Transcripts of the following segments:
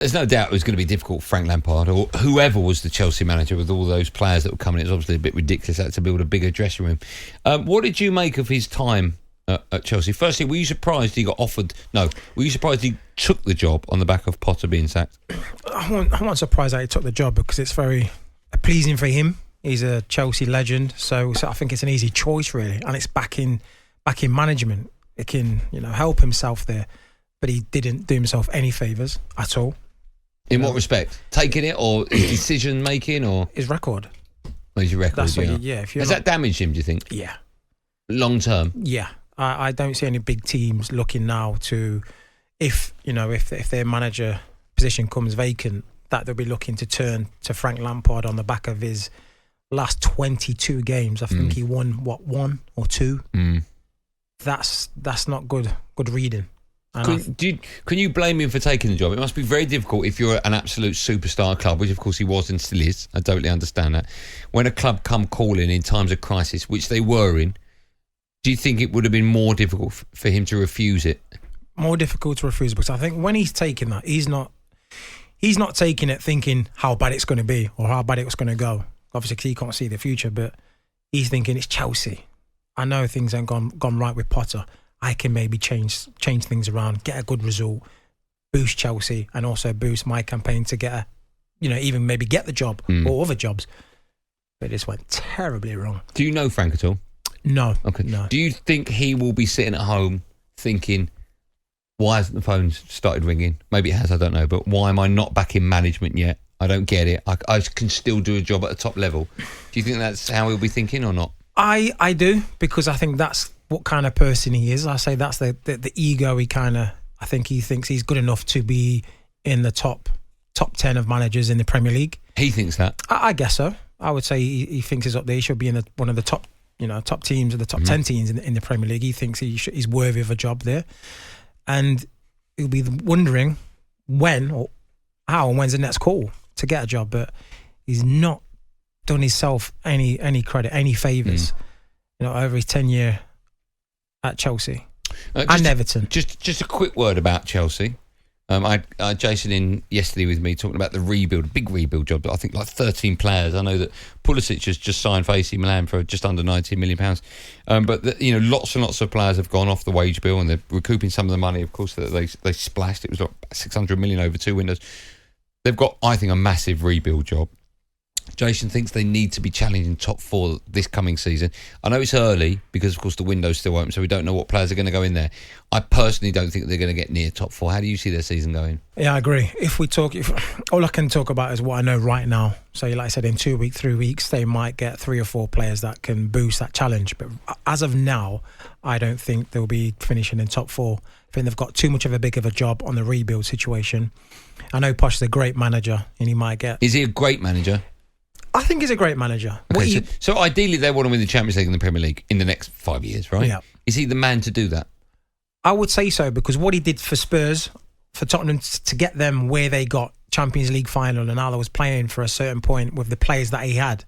There's no doubt it was going to be difficult for Frank Lampard or whoever was the Chelsea manager with all those players that were coming in. It's obviously a bit ridiculous that to build a bigger dressing room. What did you make of his time at Chelsea? Firstly, were you surprised he got offered... No, were you surprised he took the job on the back of Potter being sacked? I'm not surprised that he took the job because it's very pleasing for him. He's a Chelsea legend, so I think it's an easy choice, really. And it's back in management. It can, help himself there. But he didn't do himself any favours at all. In what respect? Taking it or his decision making or his record? Oh, his record. That's yeah. Has that damaged him? Do you think? Yeah. Long term. Yeah, I don't see any big teams looking now to, if their manager position comes vacant, that they'll be looking to turn to Frank Lampard on the back of his last 22 games. I think he won one or two. That's not good reading. Can you blame him for taking the job? It must be very difficult if you're an absolute superstar club, which of course he was and still is. I totally understand that. When a club come calling in times of crisis, which they were in, do you think it would have been more difficult for him to refuse it? More difficult to refuse because I think when he's taking that, he's not taking it thinking how bad it's going to be or how bad it's going to go. Obviously, because he can't see the future, but he's thinking it's Chelsea. I know things ain't gone right with Potter. I can maybe change things around, get a good result, boost Chelsea, and also boost my campaign to get even maybe get the job or other jobs. But it just went terribly wrong. Do you know Frank at all? No. Okay. No. Do you think he will be sitting at home thinking, why hasn't the phone started ringing? Maybe it has, I don't know. But why am I not back in management yet? I don't get it. I can still do a job at a top level. Do you think that's how he'll be thinking or not? I do, because I think that's what kind of person he is. I say that's the ego I think he thinks he's good enough to be in the top 10 of managers in the Premier League. He thinks that? I guess so. I would say he thinks he's up there. He should be in one of the top teams or the top 10 teams in the Premier League. He thinks he's worthy of a job there. And he'll be wondering when or how and when's the next call to get a job. But he's not done himself any credit, any favours, over his tenure at Chelsea and Everton. Just a quick word about Chelsea. I had Jason in yesterday with me talking about the rebuild, big rebuild job. I think like 13 players. I know that Pulisic has just signed for AC Milan for just under £19 million. But lots and lots of players have gone off the wage bill and they're recouping some of the money, of course, that they splashed. It was like 600 million over 2 windows. They've got, I think, a massive rebuild job. Jason thinks they need to be challenging top 4 this coming season. I know it's early because, of course, the window's still open, so we don't know what players are going to go in there. I personally don't think they're going to get near top 4. How do you see their season going? Yeah, I agree. All I can talk about is what I know right now. So, like I said, in 2 weeks, 3 weeks, they might get 3 or 4 players that can boost that challenge. But as of now, I don't think they'll be finishing in top 4. I think they've got too much of a big of a job on the rebuild situation. I know Poch is a great manager, and he might get... Is he a great manager? I think he's a great manager. Okay, so ideally they want to win the Champions League and the Premier League in the next 5 years, right? Yeah. Is he the man to do that? I would say so, because what he did for Spurs, for Tottenham, to get them where they got Champions League final and how they was playing for a certain point with the players that he had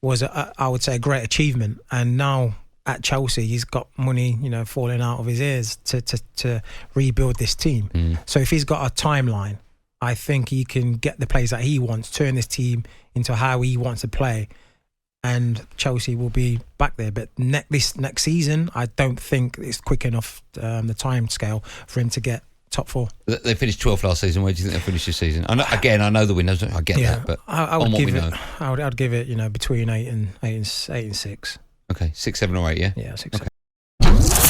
was, I would say, a great achievement. And now at Chelsea, he's got money, falling out of his ears to rebuild this team. So if he's got a timeline, I think he can get the players that he wants, turn this team into how he wants to play, and Chelsea will be back there. But this next season, I don't think it's quick enough, the time scale, for him to get top 4. They finished 12th last season. Where do you think they'll finish this season? I know the windows. I get that, but I would give it, between 8 and 6. Okay, 6, 7 or 8, yeah? Yeah, 6. Okay.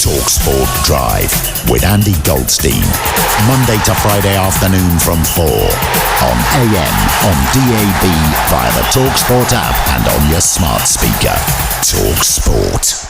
talkSPORT Drive with Andy Goldstein. Monday to Friday afternoon from 4 on AM, on DAB, via the talkSPORT app and on your smart speaker. talkSPORT.